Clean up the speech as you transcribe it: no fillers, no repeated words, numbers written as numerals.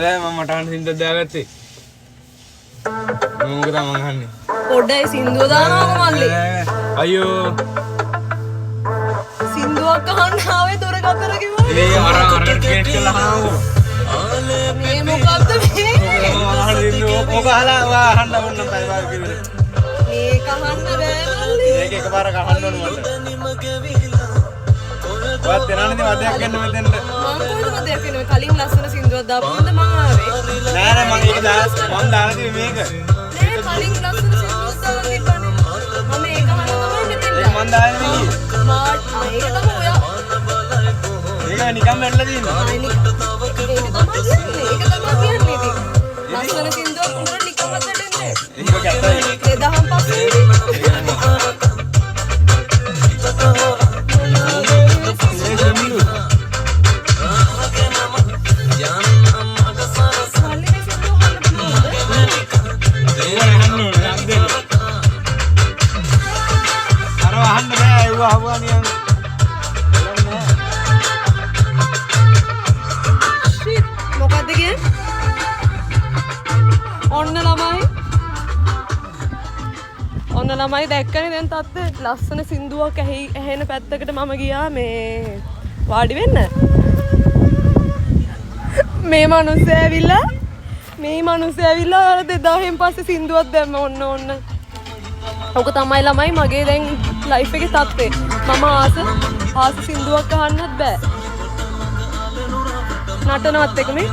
බෑ මම මට අහන්න සින්දුවක් දාගත්තේ. මොකද මම අහන්නේ? පොඩ්ඩයි සින්දුව දානවා මල්ලි. අයියෝ. සින්දුවක් අහන්න ආවේ දොරකතර කිව්වා. ඒ අර ට්‍රේන් කළා ආවෝ. මේ මොකක්ද මේ? මොක අහලා ඔයා අහන්න ඕන නම් බයි කිව්වේ. මේක අහන්න බෑ මල්ලි. මේක එකපාරක් අහන්න ඕන මට. ඔයත් එනවනේ වදයක් ගන්න මෙතෙන්ට. මම කොහෙද වදයක් එන්නේ? කලින් ලස්සන සින්දුවක් දාපු හින්දා මං ආවේ. නෑ නෑ මම ඒක දාලා තියෙන්නේ මේක. නෑ කලින් ලස්සන සින්දුවක් දාලා තිබ්බනේ. මම ඒක අහන්න තමයි මෙතෙන්ට. ඒක මන් දාන්නේ නෙමෙයි. මාත් මේක තමයි ඔයා. ඒක නිකන් වැටලා තියෙනවා. ඒක තමයි කියන්නේ ඉතින්. ලස්සන සින්දුවක් උඹට නිකන් වැටෙන්නේ. ඒක කැත්තයි. ඒ දහම් පස්සේ මොකක්ද කියන්නේ? ඔන්න ළමයි දැක්කනේ දැන් තත්ත්වය ලස්සන සින්දුවක් ඇහෙන පැත්තකට මම ගියා මේ වාඩි වෙන්න. මේ මිනිස්සු ඇවිල්ලා අර 2000න් පස්සේ සින්දුවක් දැම්ම ඔන්න. ඔක තමයි ළමයි මගේ දැන් ලයිෆ් එකේ තත්ත්වය. මම ආස සින්දුවක් අහන්නත් බෑ. නටනවත් එක මේ